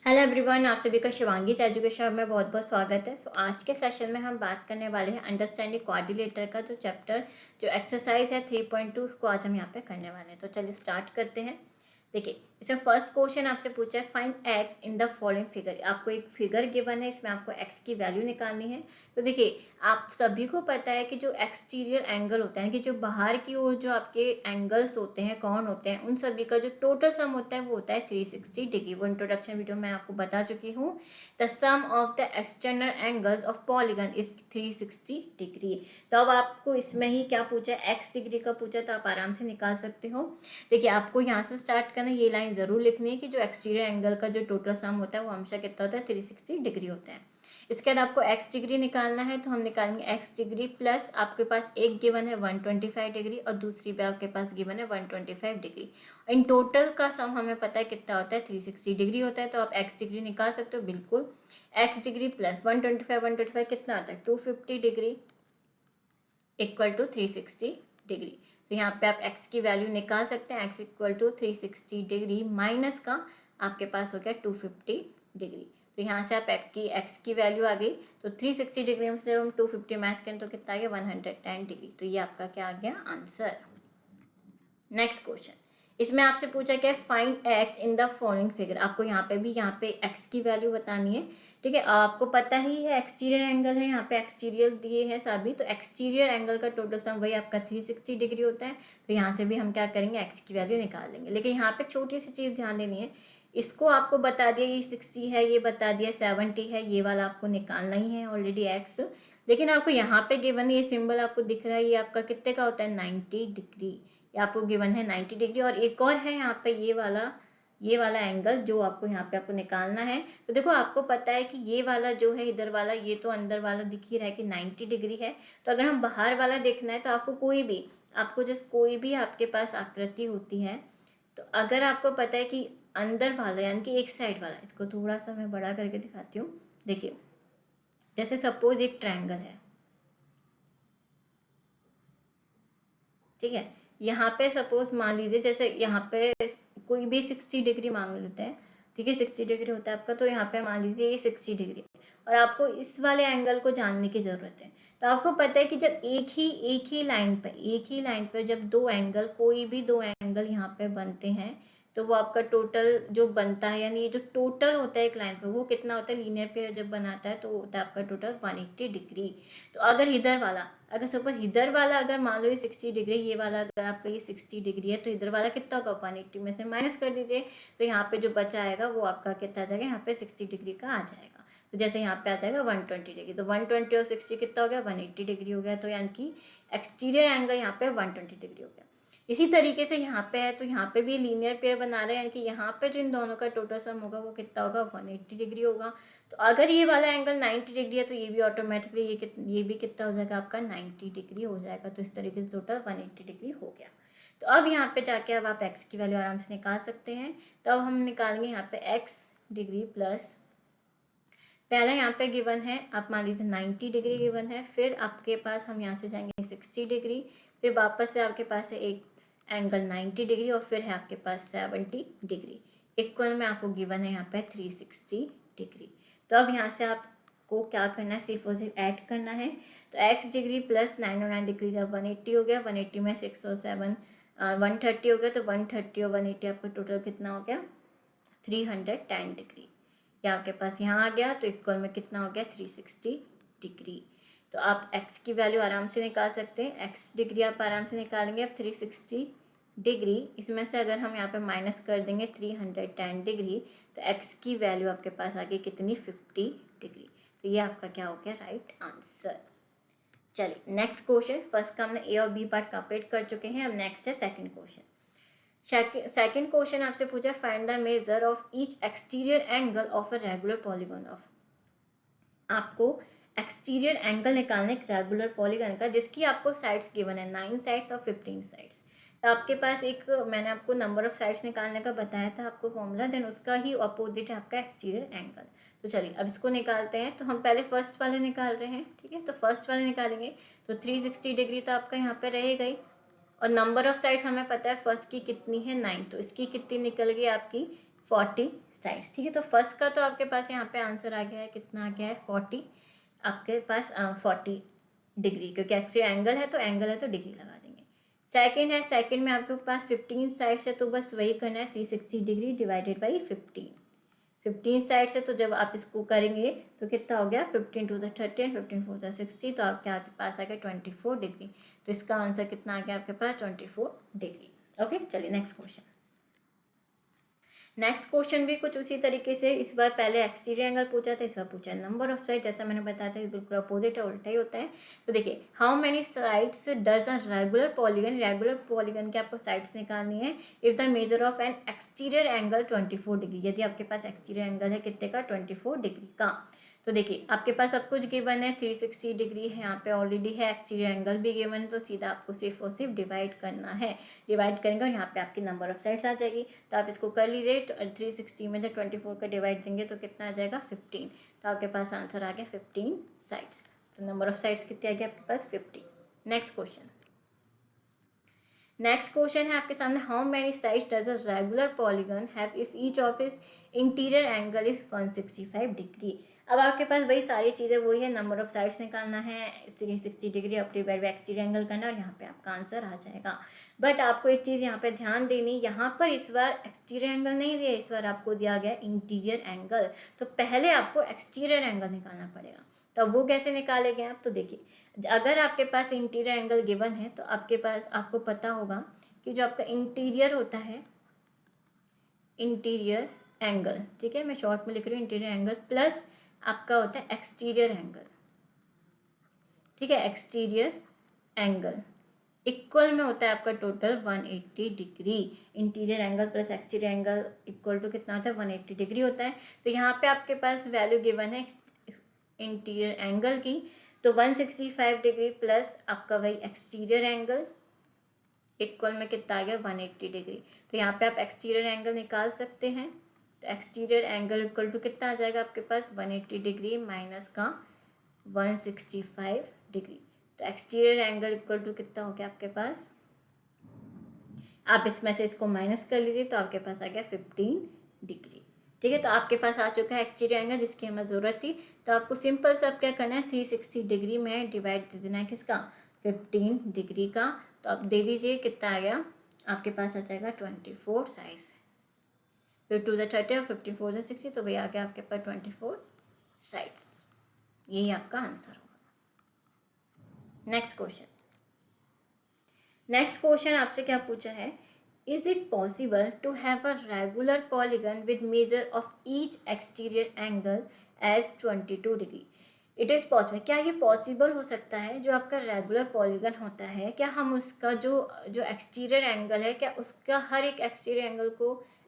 Hello everyone, आप सभी का शिवांगी एजुकेशन में बहुत बहुत स्वागत है। आज के सेशन में हम बात करने वाले हैं अंडरस्टैंडिंग कोऑर्डिनेटर का जो चैप्टर जो एक्सरसाइज है 3.2 उसको आज हम यहाँ पे करने वाले हैं। तो चलिए स्टार्ट करते हैं। देखिए, इसमें फर्स्ट क्वेश्चन आपसे पूछा है find x in the following figure. आपको एक फिगर गिवन है, इसमें आपको एक्स की वैल्यू निकालनी है। तो देखिए, आप सभी को पता है कि जो एक्सटीरियर एंगल होता है कि जो बाहर की ओर जो आपके एंगल्स होते हैं, कौन होते हैं, उन सभी का जो टोटल सम होता है वो होता है 360 डिग्री। वो इंट्रोडक्शन वीडियो में आपको बता चुकी हूँ। The sum of the external angles of polygon is 360 degree. तो अब आपको इसमें ही क्या पूछा है, एक्स डिग्री का पूछा, तो आप आराम से निकाल सकते हो। देखिए, आपको यहाँ से स्टार्ट करना, ये लाइन ज़रूर लिखनी है कि जो एक्सटीरियर एंगल का जो टोटल सम होता है वो हमेशा कितना होता है, 360 डिग्री होता है। इसके बाद आपको एक्स डिग्री निकालना है, तो हम निकालेंगे एक्स डिग्री प्लस आपके पास एक गिवन है 125 डिग्री और दूसरी पे आपके पास गिवन है 125 डिग्री। इन टोटल का सम हमें पता है कितना होता है, 360 डिग्री होता है। तो आप एक्स डिग्री निकाल सकते हो बिल्कुल। एक्स डिग्री प्लस 125 कितना आता है, 250 डिग्री इक्वल टू 360 डिग्री। तो यहाँ पे आप x की वैल्यू निकाल सकते हैं। x equal to 360 degree minus का आपके पास हो गया 250 डिग्री। तो यहाँ से आप x की वैल्यू आ गई। तो 360 डिग्री में से हम 250 मैच करें तो कितना आ गया, 110 डिग्री। तो ये आपका क्या आ गया, आंसर। नेक्स्ट क्वेश्चन, इसमें आपसे पूछा क्या, find x in the following figure. आपको यहाँ पे एक्स की वैल्यू बतानी है। ठीक है, आपको पता ही है एक्सटीरियर एंगल है, यहाँ पे एक्सटीरियर दिए हैं सभी। तो एक्सटीरियर एंगल का टोटल सम वही आपका 360 डिग्री होता है। तो यहाँ से भी हम क्या करेंगे, एक्स की वैल्यू निकाल लेंगे। लेकिन यहाँ पे छोटी सी चीज़ ध्यान देनी है, इसको आपको बता दिया ये 60 है, ये बता दिया 70 है, ये वाला आपको निकालना ही है ऑलरेडी एक्स। लेकिन आपको यहाँ पे गिवन ये सिंबल आपको दिख रहा है, ये आपका कितने का होता है, 90 डिग्री। ये आपको गिवन है 90 डिग्री। और एक और है यहाँ पे ये वाला एंगल जो आपको यहाँ पे आपको निकालना है। तो देखो, आपको पता है कि ये वाला जो है इधर वाला, ये तो अंदर वाला दिख ही रहा है कि 90 डिग्री है। तो अगर हम बाहर वाला देखना है तो आपको जैसे कोई भी आपके पास आकृति होती है, तो अगर आपको पता है कि अंदर वाला यानी कि एक साइड वाला, इसको थोड़ा सा मैं बड़ा करके दिखाती हूँ। देखिए, जैसे सपोज एक ट्रायंगल है, ठीक है। यहाँ पे सपोज मान लीजिए, जैसे यहाँ पे कोई भी 60 डिग्री मांग लेते हैं। ठीक है, 60 डिग्री होता है आपका। तो यहाँ पे मान लीजिए ये 60 डिग्री है और आपको इस वाले एंगल को जानने की ज़रूरत है। तो आपको पता है कि जब एक ही लाइन पर जब कोई भी दो एंगल यहाँ पे बनते हैं, तो वो आपका टोटल जो बनता है, यानी ये जो टोटल होता है एक लाइन पर, वो कितना होता है, लीनियर पेयर जब बनाता है तो होता है आपका टोटल 180 डिग्री। तो अगर सपोज इधर वाला अगर मान लो ये 60 डिग्री, ये वाला अगर आपका ये 60 डिग्री है, तो इधर वाला कितना होगा, 180 में से माइनस कर दीजिए। तो यहाँ पे जो बचा आएगा वो आपका कितना आ जाएगा, यहाँ पे 60 डिग्री का आ जाएगा। तो जैसे यहाँ पे आ जाएगा 120 डिग्री, तो 120 और 60 कितना हो गया, 180 डिग्री हो गया। तो यानी कि एक्सटीरियर एंगल यहाँ पे 120 डिग्री हो गया। इसी तरीके से यहाँ पे है, तो यहाँ पे भी लीनियर पेयर बना रहे हैं, यानी कि यहाँ पे जो इन दोनों का टोटल सम होगा वो कितना होगा, 180 डिग्री होगा। तो अगर ये वाला एंगल 90 डिग्री है तो ये भी ऑटोमेटिकली ये भी कितना हो जाएगा, आपका 90 डिग्री हो जाएगा। तो इस तरीके से टोटल 180 डिग्री हो गया। तो अब यहाँ पे जाके अब आप एक्स की वैल्यू आराम से निकाल सकते हैं। तो अब हम निकालेंगे यहाँ पे एक्स डिग्री प्लस, पहला यहाँ पे गिवन है, आप मान लीजिए 90 डिग्री गिवन है, फिर आपके पास हम यहाँ से जाएंगे 60 डिग्री, फिर वापस से आपके पास है एक एंगल 90 डिग्री और फिर है आपके पास 70 डिग्री। इक्वल में आपको गिवन है यहाँ पे 360 डिग्री। तो अब यहाँ से आपको क्या करना है, सिर्फ और सिर्फ ऐड करना है। तो एक्स डिग्री प्लस 909 डिग्री जब 180 हो गया, 180 में 6 और 7 130 हो गया। तो 130 और 180 आपका टोटल कितना हो गया, 310 डिग्री। या आपके पास यहाँ आ गया, तो इक्वल में कितना हो गया, 360 डिग्री। तो आप x की वैल्यू आराम से निकाल सकते हैं। x डिग्री आप आराम से निकालेंगे। अब 360 डिग्री, इसमें से अगर हम यहाँ पे माइनस कर देंगे 310 डिग्री, तो x की वैल्यू आपके पास आ गई कितनी, 50 डिग्री। तो ये आपका क्या हो गया, राइट आंसर। चलिए नेक्स्ट क्वेश्चन। फर्स्ट का हमने ए और बी पार्ट कंप्लीट कर चुके हैं। अब नेक्स्ट है सेकंड क्वेश्चन। सेकंड क्वेश्चन आपसे पूछा, find the major of each exterior angle of a regular polygon of. आपको एक्सटीरियर एंगल निकालने एक रेगुलर पॉलीगॉन का, जिसकी आपको साइड्स गिवन है 9 साइड्स और 15 साइड्स। तो आपके पास मैंने आपको नंबर ऑफ साइड्स निकालने का बताया था आपको फॉर्मूला, देन उसका ही अपोजिट है आपका एक्सटीरियर एंगल। तो चलिए अब इसको निकालते हैं। तो हम पहले फर्स्ट वाले निकाल रहे हैं, ठीक है। तो फर्स्ट वाले निकालेंगे तो 360 डिग्री तो आपका यहाँ पे रहेगा ही। और नंबर ऑफ साइड्स हमें पता है फर्स्ट की कितनी है, 9, तो इसकी कितनी निकल गई आपकी 40 साइड्स, ठीक है। तो फर्स्ट का तो आपके पास यहाँ पे आंसर आ गया है, कितना आ गया है 40, आपके पास 40 डिग्री, क्योंकि एक्चुअली एंगल है तो डिग्री लगा देंगे। सेकंड है, सेकंड में आपके पास 15 साइड्स है, तो बस वही करना है 360 डिग्री डिवाइडेड बाई 15 साइड्स है, तो जब आप इसको करेंगे तो कितना हो गया 15 टू द 30 एंड 15 4 द 60, तो आपके पास आ गया 24 डिग्री। तो इसका आंसर कितना आ गया आपके पास 24 डिग्री। ओके, चलिए नेक्स्ट क्वेश्चन। नेक्स्ट क्वेश्चन भी कुछ उसी तरीके से, इस बार पहले एक्सटीरियर एंगल पूछा था, इस बार पूछा नंबर ऑफ साइड। जैसा मैंने बताया था बिल्कुल अपोजिट है, उल्टा ही होता है। तो देखिए, how many sides does a regular polygon के आपको साइड्स निकालनी है if the measure of N exterior angle 24 degree, यदि आपके पास एक्सटीरियर एंगल है कितने का 24 डिग्री का। तो देखिए, आपके पास सब कुछ गिवन है, 360 डिग्री है यहाँ पे ऑलरेडी है, एक्सटीरियर एंगल भी गिवन है, तो सीधा आपको सिर्फ और सिर्फ डिवाइड करना है। डिवाइड करेंगे और यहाँ पे आपकी नंबर ऑफ साइड्स आ जाएगी। तो आप इसको कर लीजिए, 360 में जब 24 का डिवाइड देंगे तो कितना आ जाएगा 15, तो आपके पास आंसर आ गया 15 साइड्स। तो नंबर ऑफ साइड्स कितने आ गए आपके पास 50। नेक्स्ट क्वेश्चन, नेक्स्ट क्वेश्चन है आपके सामने, how many sides does a regular polygon have if each of is interior angle is 165 degree. अब आपके पास वही सारी चीज़ें वही है, नंबर ऑफ साइड्स निकालना है, 360 degree up divide by exterior angle करना है और यहाँ पे आपका आंसर आ जाएगा। बट आपको एक चीज़ यहाँ पे ध्यान देनी, यहाँ पर इस बार एक्सटीरियर एंगल नहीं दिया, इस बार आपको दिया गया इंटीरियर एंगल। तो पहले आपको एक्सटीरियर एंगल निकालना पड़ेगा। तो वो कैसे निकालेंगे आप, तो देखिए, अगर आपके पास इंटीरियर एंगल गिवन है तो आपके पास आपको पता होगा कि जो आपका इंटीरियर होता है, इंटीरियर एंगल, ठीक है, मैं शॉर्ट में लिख रही हूँ, इंटीरियर एंगल प्लस आपका होता है एक्सटीरियर एंगल, ठीक है, एक्सटीरियर एंगल इक्वल में होता है आपका total 180 degree. Interior angle plus exterior angle equal to कितना होता है 180 डिग्री होता है। तो यहाँ पे आपके पास वैल्यू गिवन है इंटीरियर एंगल की, तो 165 डिग्री प्लस आपका वही एक्सटीरियर एंगल इक्वल में कितना आ गया 180 डिग्री। तो यहाँ पे आप एक्सटीरियर एंगल निकाल सकते हैं। तो एक्सटीरियर एंगल इक्वल टू कितना आ जाएगा आपके पास 180 डिग्री माइनस का 165 डिग्री। तो एक्सटीरियर एंगल इक्वल टू कितना हो गया आपके पास, आप इसमें से इसको माइनस कर लीजिए तो आपके पास आ गया 15 डिग्री, ठीक है। तो आपके पास आ चुका है एक्सटीरियर एंगल जिसकी हमें ज़रूरत थी। तो आपको सिंपल सा क्या करना है, 360 डिग्री में डिवाइड दे देना है किसका 15 डिग्री का। तो आप दे दीजिए कितना आ गया आपके पास आ जाएगा 24 साइज, फिर 2 द 30 और 54 द 60, तो वही आ गया आपके पास 24 साइड्स। यही आपका आंसर होगा। नेक्स्ट क्वेश्चन, नेक्स्ट क्वेश्चन आपसे क्या पूछा है, is it possible to have a regular polygon with measure of each exterior angle as 22 degree. It is possible, क्या ये पॉसिबल हो सकता है, जो आपका रेगुलर पॉलीगन होता है, क्या हम उसका जो एक्सटीरियर एंगल है, क्या उसका हर एक एक्सटीरियर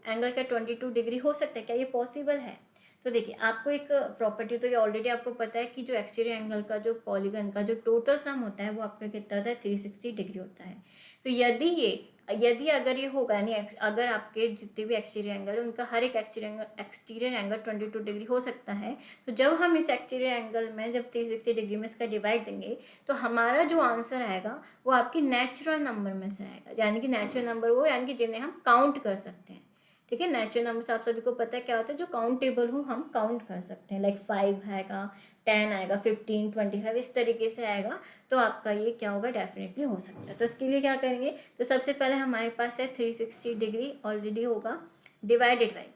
एंगल का 22 डिग्री हो सकता है, क्या ये पॉसिबल है। तो देखिए, आपको एक प्रॉपर्टी तो ये ऑलरेडी आपको पता है कि जो एक्सटीरियर एंगल का जो पॉलीगन का जो टोटल सम होता है वो आपका कितना होता है 360 डिग्री होता है। तो यदि अगर ये होगा, यानी अगर आपके जितने भी एक्सटीरियर एंगल है उनका हर एक एक्सटीरियर एंगल 22 डिग्री हो सकता है, तो जब हम इस एक्सटीरियर एंगल में जब 360 डिग्री में इसका डिवाइड देंगे तो हमारा जो आंसर आएगा वो आपकी नेचुरल नंबर में से आएगा। यानी कि नेचुरल नंबर वो यानी कि जिन्हें हम काउंट कर सकते हैं, ठीक है। नेचुरल नंबर्स आप सभी को पता है क्या होता है, जो काउंटेबल हो हम काउंट कर सकते हैं, लाइक 5 आएगा, 10 आएगा, 15, 25 इस तरीके से आएगा। तो आपका ये क्या होगा, डेफिनेटली हो सकता है। तो इसके लिए क्या करेंगे, तो सबसे पहले हमारे पास है 360 डिग्री ऑलरेडी होगा डिवाइडेड बाई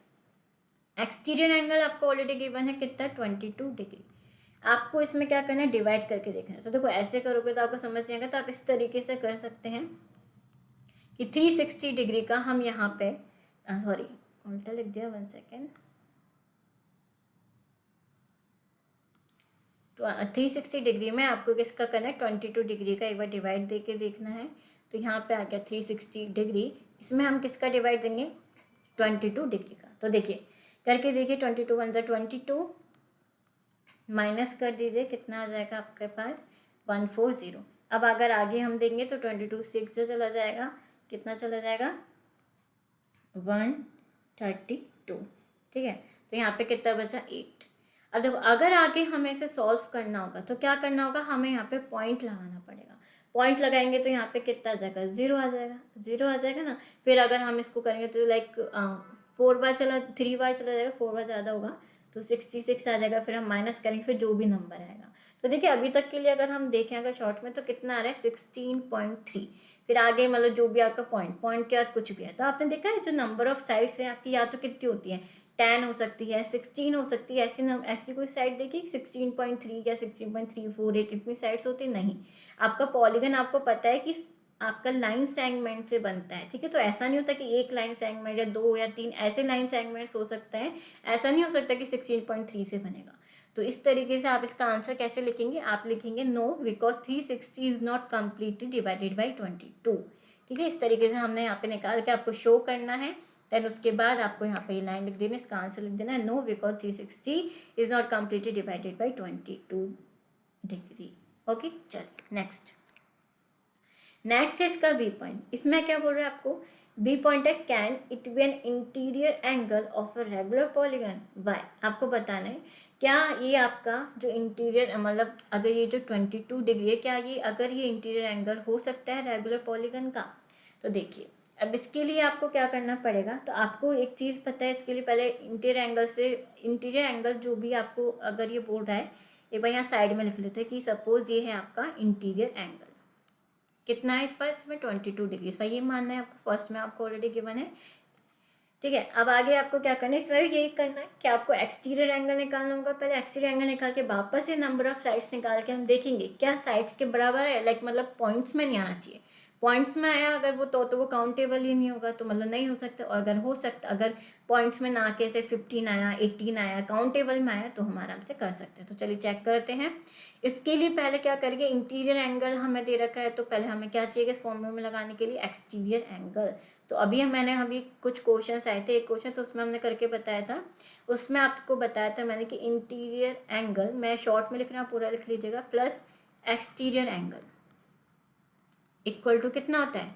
एक्सटीरियर एंगल आपको ऑलरेडी गिवन है कितना 22 डिग्री। आपको इसमें क्या करना है, डिवाइड करके देखना है। तो देखो, ऐसे करोगे तो आपको समझ जाएगा। तो आप इस तरीके से कर सकते हैं कि 360 डिग्री का हम यहाँ पे सॉरी उल्टा लिख दिया, 1 सेकेंड, 360 डिग्री में आपको किसका करना है 22 डिग्री का एक बार डिवाइड दे के देखना है। तो यहाँ पे आ गया 360 डिग्री, इसमें हम किसका डिवाइड देंगे 22 डिग्री का। तो देखिए करके देखिए, 22 1 जा 22 माइनस कर दीजिए, कितना आ जाएगा आपके पास 140। अब अगर आगे हम देंगे तो 22 6 से चला जाएगा, कितना चला जाएगा 132, ठीक है। तो यहाँ पे कितना बचा 8। अब देखो, अगर आगे हमें इसे सॉल्व करना होगा तो क्या करना होगा, हमें यहाँ पे पॉइंट लगाना पड़ेगा। पॉइंट लगाएंगे तो यहाँ पे कितना आ जाएगा 0 आ जाएगा, 0 आ जाएगा ना। फिर अगर हम इसको करेंगे तो लाइक 4 बार चला 3 बार चला जाएगा, 4 बार ज़्यादा होगा तो 66 आ जाएगा। फिर हम माइनस करेंगे, फिर जो भी नंबर आएगा। तो देखिए अभी तक के लिए अगर हम देखें अगर शॉर्ट में तो कितना आ रहा है 16.3। फिर आगे मतलब जो भी आपका पॉइंट के बाद कुछ भी है। तो आपने देखा है जो नंबर ऑफ साइड्स है आपकी या तो कितनी होती है 10 हो सकती है, 16 हो सकती है। ऐसी कोई साइड देखिए 16.3 या 16.348 इतनी साइड्स होती नहीं। आपका पॉलीगन आपको पता है कि आपका लाइन सेगमेंट से बनता है, ठीक है। तो ऐसा नहीं होता कि एक लाइन सेगमेंट या 2 या 3 ऐसे लाइन सेगमेंट्स हो सकते हैं। ऐसा नहीं हो सकता कि 16.3 से बनेगा। तो इस तरीके से आप इसका आंसर कैसे लिखेंगे, आप लिखेंगे no because 360 is not completely divided by 22। ठीक है, इस तरीके से हमने यहाँ पे निकाल के आपको शो करना है। देन उसके बाद आपको यहाँ पे ये लाइन लिख देना, इसका आंसर लिख देना है no because 360 is not completely divided by 22 degree. Okay, चलिए नेक्स्ट है इसका बी पॉइंट। इसमें क्या बोल रहे हैं आपको, बी पॉइंट है can it be an interior angle of a regular polygon why. आपको बताना है क्या ये आपका जो इंटीरियर मतलब अगर ये जो 22 डिग्री है क्या ये अगर ये इंटीरियर एंगल हो सकता है रेगुलर पॉलीगन का। तो देखिए अब इसके लिए आपको क्या करना पड़ेगा, तो आपको एक चीज़ पता है इसके लिए पहले इंटीरियर एंगल जो भी आपको अगर ये बोल रहा है एक बार यहाँ साइड में लिख लेते हैं कि सपोज ये है आपका इंटीरियर एंगल कितना है इस बार इसमें 22 डिग्री। इस बार ये मानना है आपको, फर्स्ट में आपको ऑलरेडी गिवन है, ठीक है। अब आगे आपको क्या करना है, इस बार यही करना है कि आपको एक्सटीरियर एंगल निकालना होगा। पहले एक्सटीरियर एंगल निकाल के वापस ये नंबर ऑफ साइड्स निकाल के हम देखेंगे क्या साइड्स के बराबर है, लाइक मतलब पॉइंट्स में नहीं आना चाहिए। पॉइंट्स में आया अगर वो तो वो काउंटेबल ही नहीं होगा, तो मतलब नहीं हो सकता। और अगर हो सकता अगर पॉइंट्स में ना के से 15 आया 18 आया काउंटेबल में आया तो हम आराम से कर सकते हैं। तो चलिए चेक करते हैं। इसके लिए पहले क्या करेंगे, इंटीरियर एंगल हमें दे रखा है तो पहले हमें क्या चाहिए इस फॉर्मूले में लगाने के लिए, एक्सटीरियर एंगल। तो अभी कुछ क्वेश्चंस आए थे, एक क्वेश्चन तो उसमें हमने करके बताया था, उसमें आपको बताया था मैंने कि इंटीरियर एंगल, मैं शॉर्ट में लिख रहा हूँ पूरा लिख लीजिएगा, plus exterior angle equal to कितना होता है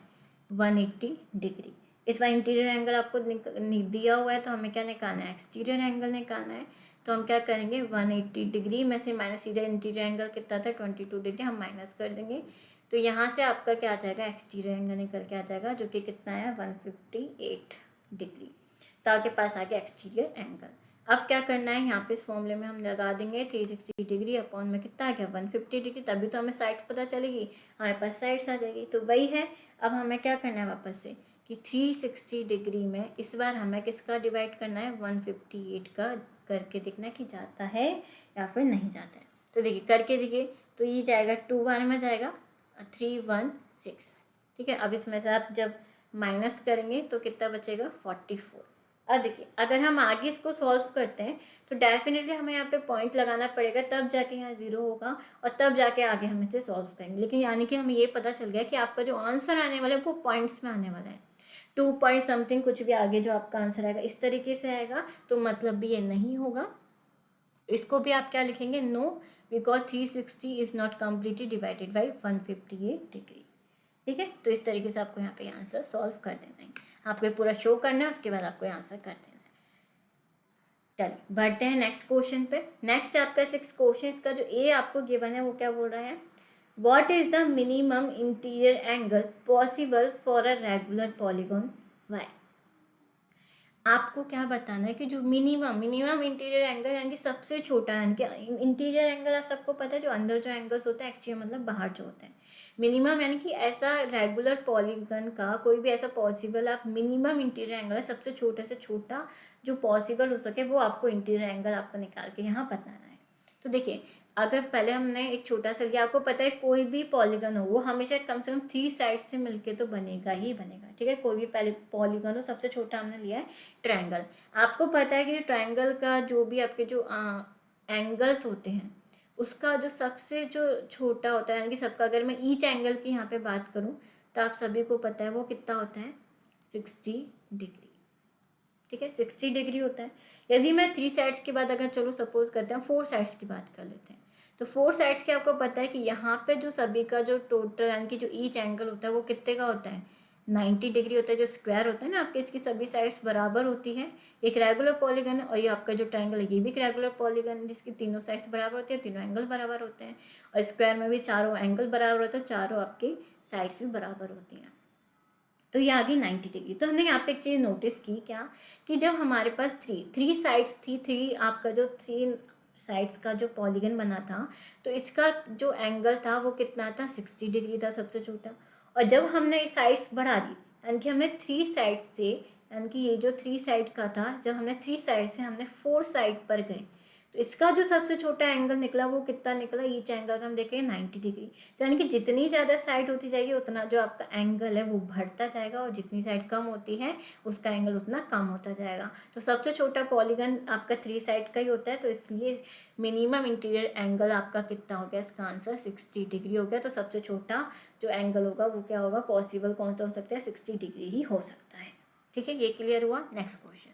180 डिग्री। इस बार इंटीरियर एंगल आपको दिया हुआ है तो हमें क्या निकालना है, एक्सटीरियर एंगल निकालना है। तो हम क्या करेंगे 180 डिग्री में से माइनस, सीधा इंटीरियर एंगल कितना था 22 डिग्री, हम माइनस कर देंगे। तो यहाँ से आपका क्या आ जाएगा, एक्सटीरियर एंगल निकल के आ जाएगा जो कि कितना है 158 डिग्री। तो आपके पास आ गया एक्सटीरियर एंगल। अब क्या करना है, यहाँ पे इस फॉर्मूले में हम लगा देंगे 360 डिग्री अपॉन में कितना आ गया 150 डिग्री, तभी तो हमें साइड्स पता चलेगी, हमारे पास साइड्स आ जाएगी। तो वही है, अब हमें क्या करना है वापस से कि 360 डिग्री में इस बार हमें किसका डिवाइड करना है 158 का करके देखना कि जाता है या फिर नहीं जाता है। तो देखिए करके देखिए, तो ये जाएगा 2 बार में जाएगा 316, ठीक है। अब इसमें से आप जब माइनस करेंगे तो कितना बचेगा 44। अब देखिए अगर हम आगे इसको सॉल्व करते हैं तो डेफिनेटली हमें यहाँ पे पॉइंट लगाना पड़ेगा, तब जाके यहाँ 0 होगा और तब जाके आगे हम इसे सॉल्व करेंगे। लेकिन यानी कि हमें ये पता चल गया कि आपका जो आंसर आने वाला है वो पॉइंट्स में आने वाला है, 2 पॉइंट समथिंग कुछ भी आगे जो आपका आंसर आएगा इस तरीके से आएगा, तो मतलब भी ये नहीं होगा। इसको भी आप क्या लिखेंगे, no because 360 is not completely divided by 158 degree, ठीक है। तो इस तरीके से आपको यहाँ पे आंसर सॉल्व कर देना है, आपको पूरा शो करना है, उसके बाद आपको आंसर कर देना है। चलिए बढ़ते हैं नेक्स्ट क्वेश्चन पे। नेक्स्ट आपका 6 क्वेश्चन, इसका जो ए आपको गिवन है वो क्या बोल रहा है, what is the minimum interior angle possible for a regular polygon why. आपको क्या बताना है कि जो मिनिमम इंटीरियर एंगल यानी कि सबसे छोटा, यानी कि इंटीरियर एंगल आप सबको पता है जो अंदर जो एंगल्स होते हैं, एक्सटीरियर मतलब बाहर जो होते हैं। मिनिमम यानी कि ऐसा रेगुलर पॉलीगन का कोई भी ऐसा पॉसिबल आप मिनिमम इंटीरियर एंगल है सबसे छोटे से छोटा जो पॉसिबल हो सके वो आपको इंटीरियर एंगल आपको निकाल के यहाँ बताना है। तो देखिए अगर पहले हमने एक छोटा सा लिया, आपको पता है कोई भी पॉलीगन हो वो हमेशा कम से कम 3 साइड से मिलके तो बनेगा ही बनेगा, ठीक है। कोई भी पहले पॉलीगन हो, सबसे छोटा हमने लिया है ट्रायंगल। आपको पता है कि ट्रायंगल का जो भी आपके जो एंगल्स होते हैं उसका जो सबसे जो छोटा होता है, यानी कि सबका अगर मैं ईच एंगल की यहाँ पे बात करूँ तो आप सभी को पता है वो कितना होता है 60 डिग्री, ठीक है 60 डिग्री होता है। यदि मैं 3 साइड्स के बाद अगर चलो सपोज करते हैं 4 साइड्स की बात कर लेते हैं, तो 4 साइड्स के आपको पता है कि यहाँ पे जो सभी का जो टोटल यानी कि जो ईच एंगल होता है वो कितने का होता है 90 डिग्री होता है। जो स्क्वायर होता है ना आपके, इसकी सभी साइड्स बराबर होती है। एक रेगुलर पॉलीगन है और ये आपका जो ट्रायंगल है ये भी एक रेगुलर पॉलीगन है जिसकी तीनों साइड्स बराबर होती है, तीनों एंगल बराबर होते हैं। और स्क्वायर में भी चारों एंगल बराबर होते हैं, चारों आपकी साइड्स भी बराबर होती हैं। तो ये आ गई 90 डिग्री। तो हमने यहाँ पे एक चीज़ नोटिस की क्या, कि जब हमारे पास थ्री साइड्स थी, थ्री आपका जो थ्री साइड्स का जो पॉलीगन बना था, तो इसका जो एंगल था वो कितना था, 60 डिग्री था सबसे छोटा। और जब हमने साइड्स बढ़ा दी, यानी कि हमने थ्री साइड से, यानी कि ये जो थ्री साइड का था, जब हमने थ्री साइड से हमने फोर साइड पर गए, तो इसका जो सबसे छोटा एंगल निकला वो कितना निकला, ईच एंगल का हम देखेंगे 90 डिग्री। तो यानी कि जितनी ज़्यादा साइड होती जाएगी उतना जो आपका एंगल है वो बढ़ता जाएगा, और जितनी साइड कम होती है उसका एंगल उतना कम होता जाएगा। तो सबसे छोटा पॉलीगन आपका थ्री साइड का ही होता है, तो इसलिए मिनिमम इंटीरियर एंगल आपका कितना हो गया, इसका आंसर 60 डिग्री हो गया। तो सबसे छोटा जो एंगल होगा वो क्या होगा, पॉसिबल कौन सा हो सकता है, 60 डिग्री ही हो सकता है। ठीक है, ये क्लियर हुआ। Next question.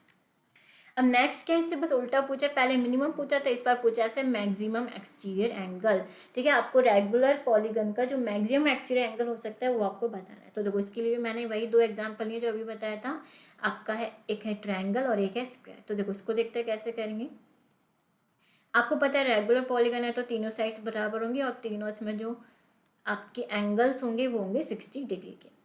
अब नेक्स्ट क्या, इससे बस उल्टा पूछा, पहले मिनिमम पूछा था, इस बार पूछा ऐसे मैक्सिमम एक्सटीरियर एंगल। ठीक है, आपको रेगुलर पॉलीगन का जो मैक्सिमम एक्सटीरियर एंगल हो सकता है वो आपको बताना है। तो देखो इसके लिए मैंने वही दो एग्जाम्पल लिए जो अभी बताया था आपका, है एक है ट्रायंगल और एक है स्क्वायर। तो देखो इसको देखते हैं कैसे करेंगे। आपको पता है रेगुलर पॉलीगन है तो तीनों साइड बराबर होंगी, और तीनों इसमें जो आपके एंगल्स होंगे वो होंगे 60 डिग्री के।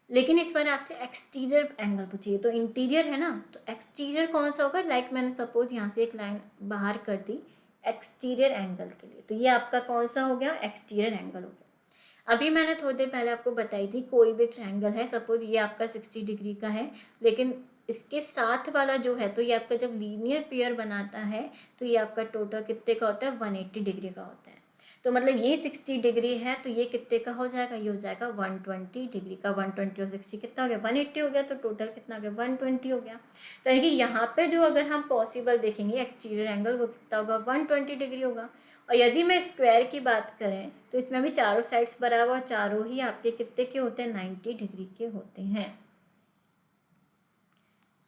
लेकिन इस बार आपसे एक्सटीरियर एंगल पूछिए, तो इंटीरियर है ना, तो एक्सटीरियर कौन सा होगा, लाइक मैंने सपोज यहाँ से एक लाइन बाहर कर दी एक्सटीरियर एंगल के लिए, तो ये आपका कौन सा हो गया, एक्सटीरियर एंगल हो गया। अभी मैंने थोड़ी देर पहले आपको बताई थी, कोई भी ट्रायंगल है, सपोज ये आपका 60 डिग्री का है, लेकिन इसके साथ वाला जो है, तो ये आपका जब लीनियर पेयर बनाता है तो ये आपका टोटल कितने का होता है, 180 डिग्री का होता है। तो मतलब ये 60 डिग्री है, तो ये कितने का हो जाएगा, ये हो जाएगा 120 डिग्री का। 120 और 60 कितना हो गया, 180 हो गया। तो टोटल कितना हो गया, 120 हो गया। तो यानी कि यहाँ पे जो अगर हम पॉसिबल देखेंगे एक्सटीरियर एंगल वो कितना होगा, 120 डिग्री होगा। और यदि मैं स्क्वायर की बात करें तो इसमें भी चारों साइड्स बराबर, चारों ही आपके कितने के होते हैं, 90 डिग्री के होते हैं।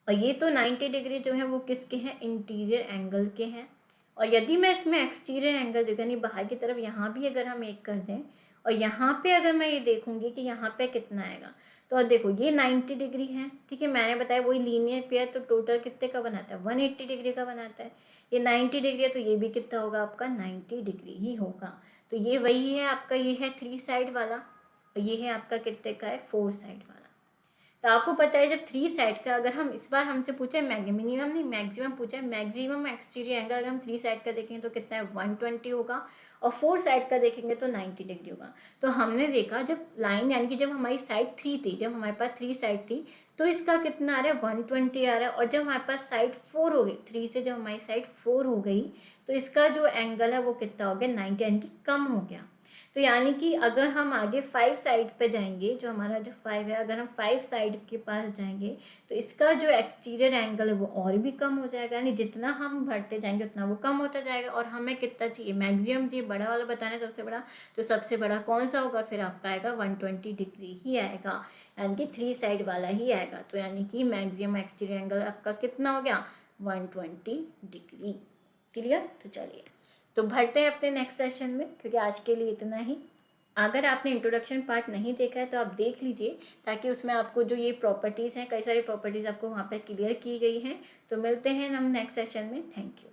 और ये तो 90 डिग्री जो है वो किसके हैं, इंटीरियर एंगल के हैं। और यदि मैं इसमें एक्सटीरियर एंगल देखा, यानी बाहर की तरफ यहाँ भी अगर हम एक कर दें, और यहाँ पे अगर मैं ये देखूंगी कि यहाँ पे कितना आएगा, तो और देखो ये 90 डिग्री है। ठीक है, मैंने बताया वही लीनियर पेयर, तो टोटल कितने का बनाता है, 180 डिग्री का बनाता है। ये 90 डिग्री है तो ये भी कितना होगा आपका, 90 डिग्री ही होगा। तो ये वही है आपका, ये है थ्री साइड वाला, और ये है आपका कितने का है, फोर साइड वाला। तो आपको पता है जब थ्री साइड का, अगर हम इस बार हमसे पूछे मिनिमम नहीं मैक्सिमम पूछा है, मैक्सिमम एक्सटीरियर एंगल अगर हम थ्री साइड का देखेंगे तो कितना है, 120 होगा, और फोर साइड का देखेंगे तो 90 डिग्री होगा। तो हमने देखा जब लाइन, यानी कि जब हमारी साइड थ्री थी, जब हमारे पास थ्री साइड थी, तो इसका कितना आ रहा है, 120 आ रहा है। और जब हमारे पास साइड फोर हो गई, थ्री से जब हमारी साइड फोर हो गई, तो इसका जो एंगल है वो कितना हो गया, 90, यानी कि कम हो गया। तो यानी कि अगर हम आगे फाइव साइड पे जाएंगे, जो हमारा जो फाइव है, अगर हम फाइव साइड के पास जाएंगे तो इसका जो एक्सटीरियर एंगल है वो और भी कम हो जाएगा, यानी जितना हम बढ़ते जाएंगे उतना वो कम होता जाएगा। और हमें कितना चाहिए, मैक्सिमम चाहिए, बड़ा वाला बताना है सबसे बड़ा, तो सबसे बड़ा कौन सा होगा, फिर आपका आएगा 120 डिग्री ही आएगा, यानी कि थ्री साइड वाला ही आएगा। तो यानी कि मैक्सिमम एक्सटीरियर एंगल आपका कितना हो गया, 120 डिग्री। क्लियर। तो चलिए तो बढ़ते हैं अपने नेक्स्ट सेशन में, क्योंकि आज के लिए इतना ही। अगर आपने इंट्रोडक्शन पार्ट नहीं देखा है तो आप देख लीजिए, ताकि उसमें आपको जो ये प्रॉपर्टीज़ हैं, कई सारी प्रॉपर्टीज़ आपको वहाँ पे क्लियर की गई हैं। तो मिलते हैं हम नेक्स्ट सेशन में। Thank you.